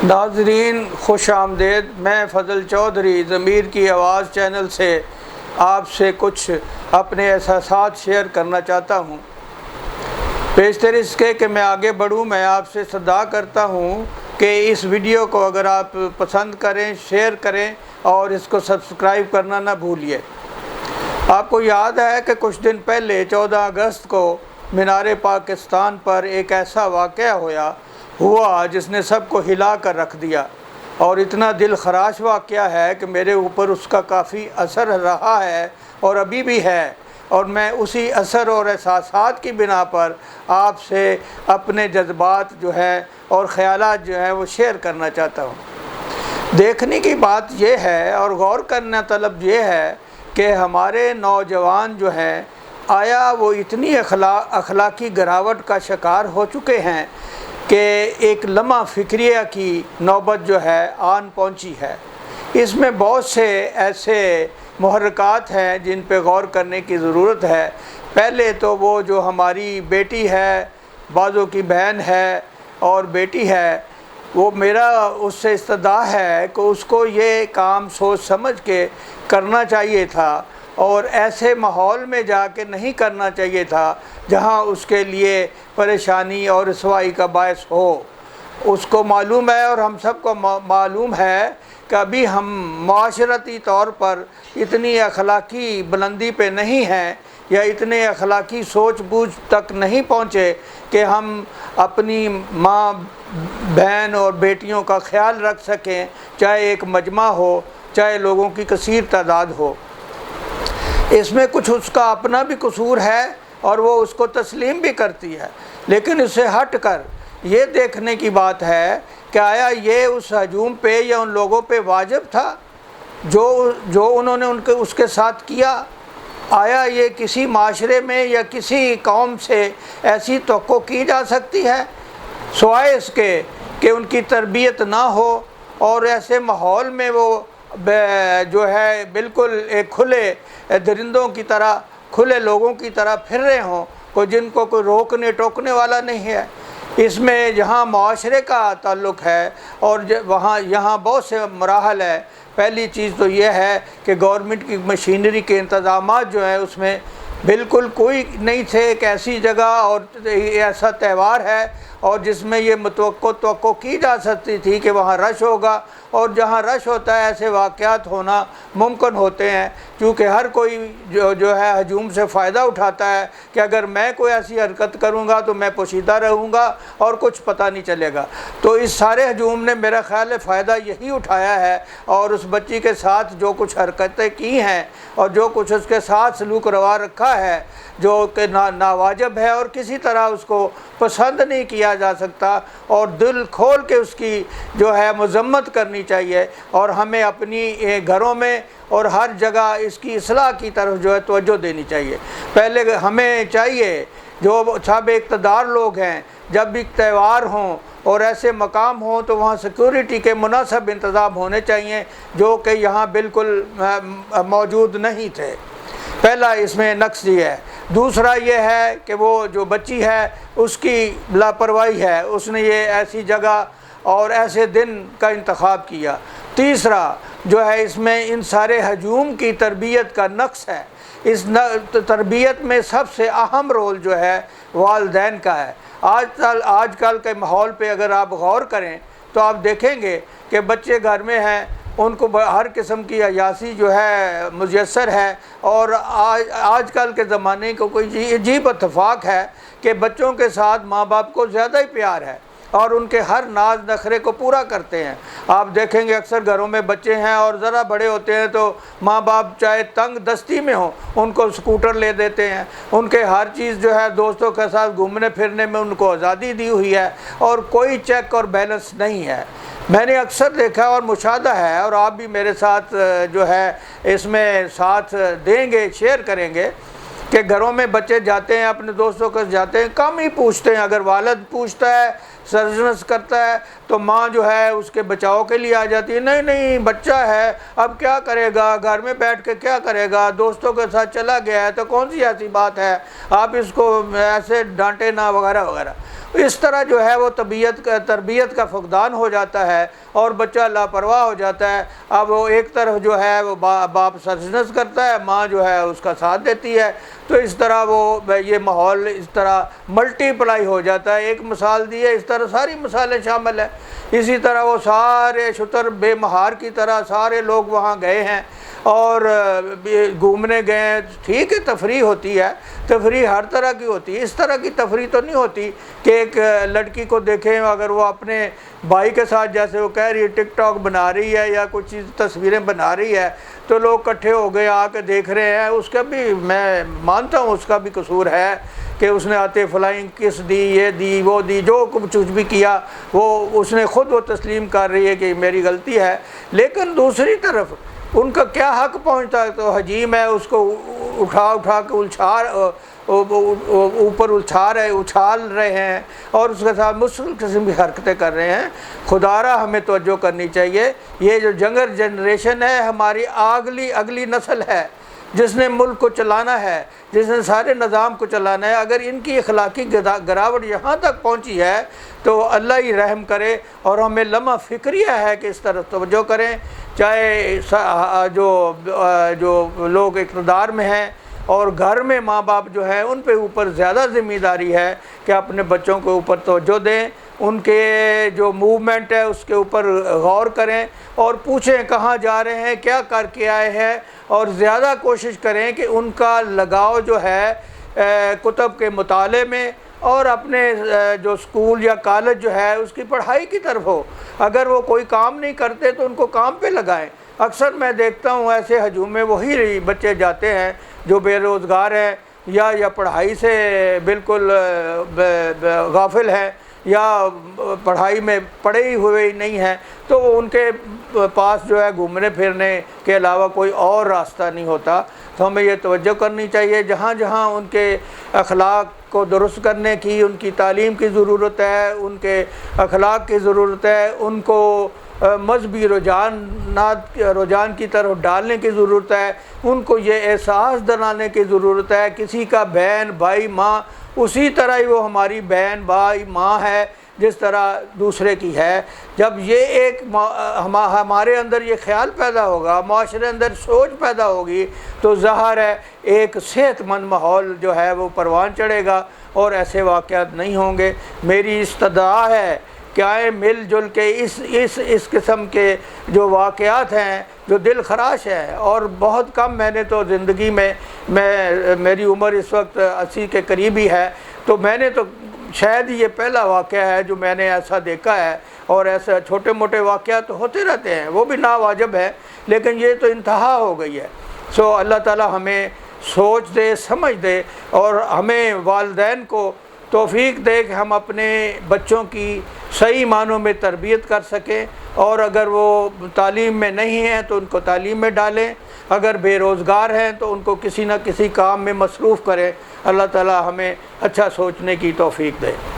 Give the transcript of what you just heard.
ناظرین خوش آمدید۔ میں فضل چودھری ضمیر کی آواز چینل سے آپ سے کچھ اپنے احساسات شیئر کرنا چاہتا ہوں۔ بیشتر اس کے کہ میں آگے بڑھوں، میں آپ سے صدا کرتا ہوں کہ اس ویڈیو کو اگر آپ پسند کریں، شیئر کریں اور اس کو سبسکرائب کرنا نہ بھولیے۔ آپ کو یاد ہے کہ کچھ دن پہلے 14 اگست کو مینار پاکستان پر ایک ایسا واقعہ ہوا جس نے سب کو ہلا کر رکھ دیا، اور اتنا دل خراش واقعہ ہے کہ میرے اوپر اس کا کافی اثر رہا ہے اور ابھی بھی ہے، اور میں اسی اثر اور احساسات کی بنا پر آپ سے اپنے جذبات اور خیالات وہ شیئر کرنا چاہتا ہوں۔ دیکھنے کی بات یہ ہے اور غور کرنا طلب یہ ہے کہ ہمارے نوجوان آیا وہ اتنی اخلاقی گراوٹ کا شکار ہو چکے ہیں کہ ایک لمحہ فکریہ کی نوبت آن پہنچی ہے۔ اس میں بہت سے ایسے محرکات ہیں جن پہ غور کرنے کی ضرورت ہے۔ پہلے تو وہ جو ہماری بیٹی ہے، بعضوں کی بہن ہے اور بیٹی ہے، وہ میرا اس سے استدعا ہے کہ اس کو یہ کام سوچ سمجھ کے کرنا چاہیے تھا، اور ایسے ماحول میں جا کے نہیں کرنا چاہیے تھا جہاں اس کے لیے پریشانی اور رسوائی کا باعث ہو۔ اس کو معلوم ہے اور ہم سب کو معلوم ہے کہ ابھی ہم معاشرتی طور پر اتنی اخلاقی بلندی پہ نہیں ہیں یا اتنے اخلاقی سوچ بوجھ تک نہیں پہنچے کہ ہم اپنی ماں، بہن اور بیٹیوں کا خیال رکھ سکیں، چاہے ایک مجمع ہو، چاہے لوگوں کی کثیر تعداد ہو۔ اس میں کچھ اس کا اپنا بھی قصور ہے اور وہ اس کو تسلیم بھی کرتی ہے، لیکن اس سے ہٹ کر یہ دیکھنے کی بات ہے کہ آیا یہ اس ہجوم پہ یا ان لوگوں پہ واجب تھا جو انہوں نے اس کے ساتھ کیا؟ آیا یہ کسی معاشرے میں یا کسی قوم سے ایسی توقع کی جا سکتی ہے سوائے اس کے کہ ان کی تربیت نہ ہو اور ایسے ماحول میں وہ بالکل ایک کھلے درندوں کی طرح، کھلے لوگوں کی طرح پھر رہے ہوں، جن کو کوئی روکنے ٹوکنے والا نہیں ہے؟ اس میں جہاں معاشرے کا تعلق ہے اور یہاں بہت سے مراحل ہے۔ پہلی چیز تو یہ ہے کہ گورنمنٹ کی مشینری کے انتظامات اس میں بالکل کوئی نہیں تھے۔ ایک ایسی جگہ اور ایسا تہوار ہے اور جس میں یہ توقع کی جا سکتی تھی کہ وہاں رش ہوگا، اور جہاں رش ہوتا ہے ایسے واقعات ہونا ممکن ہوتے ہیں، کیونکہ ہر کوئی ہجوم سے فائدہ اٹھاتا ہے کہ اگر میں کوئی ایسی حرکت کروں گا تو میں پوشیدہ رہوں گا اور کچھ پتہ نہیں چلے گا۔ تو اس سارے ہجوم نے میرا خیال ہے فائدہ یہی اٹھایا ہے، اور اس بچی کے ساتھ جو کچھ حرکتیں کی ہیں اور جو کچھ اس کے ساتھ سلوک روا رکھا ہے جو کہ ناواجب ہے اور کسی طرح اس کو پسند نہیں کیا جا سکتا، اور دل کھول کے اس کی مذمت کرنی چاہیے، اور ہمیں اپنی گھروں میں اور ہر جگہ اس کی اصلاح کی طرف توجہ دینی چاہیے۔ پہلے ہمیں چاہیے جو صاحب اقتدار لوگ ہیں، جب بھی تہوار ہوں اور ایسے مقام ہوں تو وہاں سیکورٹی کے مناسب انتظام ہونے چاہیے جو کہ یہاں بالکل موجود نہیں تھے۔ پہلا اس میں نقص یہ ہے۔ دوسرا یہ ہے کہ وہ جو بچی ہے اس کی لاپرواہی ہے، اس نے یہ ایسی جگہ اور ایسے دن کا انتخاب کیا۔ تیسرا اس میں ان سارے ہجوم کی تربیت کا نقص ہے۔ اس تربیت میں سب سے اہم رول والدین کا ہے۔ آج کل کے ماحول پہ اگر آپ غور کریں تو آپ دیکھیں گے کہ بچے گھر میں ہیں، ان کو ہر قسم کی عیاشی میسر ہے، اور آج کل کے زمانے کو کوئی عجیب اتفاق ہے کہ بچوں کے ساتھ ماں باپ کو زیادہ ہی پیار ہے اور ان کے ہر ناز نخرے کو پورا کرتے ہیں۔ آپ دیکھیں گے اکثر گھروں میں بچے ہیں اور ذرا بڑے ہوتے ہیں تو ماں باپ چاہے تنگ دستی میں ہوں ان کو سکوٹر لے دیتے ہیں، ان کے ہر چیز دوستوں کے ساتھ گھومنے پھرنے میں ان کو آزادی دی ہوئی ہے، اور کوئی چیک اور بیلنس نہیں ہے۔ میں نے اکثر دیکھا اور مشاہدہ ہے، اور آپ بھی میرے ساتھ اس میں ساتھ دیں گے، شیئر کریں گے کہ گھروں میں بچے جاتے ہیں، اپنے دوستوں کے جاتے ہیں، کم ہی پوچھتے ہیں۔ اگر والد پوچھتا ہے، سرزنش کرتا ہے تو ماں اس کے بچاؤ کے لیے آ جاتی ہے، نہیں بچہ ہے اب کیا کرے گا، گھر میں بیٹھ کے کیا کرے گا، دوستوں کے ساتھ چلا گیا ہے تو کون سی ایسی بات ہے، آپ اس کو ایسے ڈانٹے نہ، وغیرہ وغیرہ۔ اس طرح جو ہے وہ تربیت کا فقدان ہو جاتا ہے اور بچہ لاپرواہ ہو جاتا ہے۔ اب وہ ایک طرف جو ہے وہ باپ سرزنش کرتا ہے، ماں جو ہے اس کا ساتھ دیتی ہے، تو اس طرح وہ یہ ماحول اس طرح ملٹی پلائی ہو جاتا ہے۔ ایک مثال دی ہے، اس طرح ساری مثالیں شامل ہیں۔ اسی طرح وہ سارے شتر بے مہار کی طرح سارے لوگ وہاں گئے ہیں اور گھومنے گئے ہیں۔ ٹھیک ہے، تفریح ہوتی ہے، تفریح ہر طرح کی ہوتی ہے۔ اس طرح کی تفریح تو نہیں ہوتی کہ ایک لڑکی کو دیکھیں اگر وہ اپنے بھائی کے ساتھ، جیسے وہ کہہ رہی ہے ٹک ٹاک بنا رہی ہے یا کچھ چیز تصویریں بنا رہی ہے، تو لوگ اکٹھے ہو گئے آ کے دیکھ رہے ہیں۔ اس کا بھی میں مانتا ہوں اس کا بھی قصور ہے کہ اس نے آتے فلائنگ کس دی، یہ دی، وہ دی، جو کچھ بھی کیا وہ اس نے خود وہ تسلیم کر رہی ہے کہ میری غلطی ہے۔ لیکن دوسری طرف ان کا کیا حق پہنچتا ہے؟ تو حجیم ہے، اس کو اٹھا کے اوپر اچھال رہے ہیں اور اس کے ساتھ مختلف قسم کی حرکتیں کر رہے ہیں۔ خدارہ ہمیں توجہ کرنی چاہیے۔ یہ جو ینگر جنریشن ہے ہماری اگلی نسل ہے جس نے ملک کو چلانا ہے، جس نے سارے نظام کو چلانا ہے۔ اگر ان کی اخلاقی گراوٹ یہاں تک پہنچی ہے تو اللہ ہی رحم کرے، اور ہمیں لمحہ فکریہ ہے کہ اس طرف توجہ کریں۔ چاہے جو لوگ اقتدار میں ہیں اور گھر میں ماں باپ جو ہیں ان پہ اوپر زیادہ ذمہ داری ہے کہ اپنے بچوں کے اوپر توجہ دیں، ان کے جو موومنٹ ہے اس کے اوپر غور کریں اور پوچھیں کہاں جا رہے ہیں، کیا کر کے آئے ہیں، اور زیادہ کوشش کریں کہ ان کا لگاؤ جو ہے کتب کے مطالعے میں اور اپنے جو اسکول یا کالج جو ہے اس کی پڑھائی کی طرف ہو۔ اگر وہ کوئی کام نہیں کرتے تو ان کو کام پہ لگائیں۔ اکثر میں دیکھتا ہوں ایسے ہجوم میں وہی بچے جاتے ہیں جو بے روزگار ہیں یا پڑھائی سے بالکل غافل ہیں یا پڑھائی میں پڑھے ہی ہوئے ہی نہیں ہیں، تو ان کے پاس جو ہے گھومنے پھرنے کے علاوہ کوئی اور راستہ نہیں ہوتا۔ تو ہمیں یہ توجہ کرنی چاہیے، جہاں جہاں ان کے اخلاق کو درست کرنے کی، ان کی تعلیم کی ضرورت ہے، ان کے اخلاق کی ضرورت ہے، ان کو مذہبی رجحان کی طرف ڈالنے کی ضرورت ہے، ان کو یہ احساس دلانے کی ضرورت ہے کسی کا بہن بھائی ماں اسی طرح ہی وہ ہماری بہن بھائی ماں ہے جس طرح دوسرے کی ہے۔ جب یہ ہمارے اندر یہ خیال پیدا ہوگا، معاشرے اندر سوچ پیدا ہوگی، تو ظاہر ہے ایک صحت مند ماحول جو ہے وہ پروان چڑھے گا اور ایسے واقعات نہیں ہوں گے۔ میری استدعا ہے کہ آئے مل جل کے اس قسم کے جو واقعات ہیں جو دل خراش ہے، اور بہت کم میں نے تو زندگی میں میری عمر اس وقت 80 کے قریب ہی ہے، تو میں نے تو شاید یہ پہلا واقعہ ہے جو میں نے ایسا دیکھا ہے، اور ایسا چھوٹے موٹے واقعات تو ہوتے رہتے ہیں، وہ بھی ناواجب ہے، لیکن یہ تو انتہا ہو گئی ہے۔ سو اللہ تعالی ہمیں سوچ دے، سمجھ دے، اور ہمیں والدین کو توفیق دے کہ ہم اپنے بچوں کی صحیح معنوں میں تربیت کر سکیں، اور اگر وہ تعلیم میں نہیں ہیں تو ان کو تعلیم میں ڈالیں، اگر بے روزگار ہیں تو ان کو کسی نہ کسی کام میں مصروف کریں۔ اللہ تعالی ہمیں اچھا سوچنے کی توفیق دے۔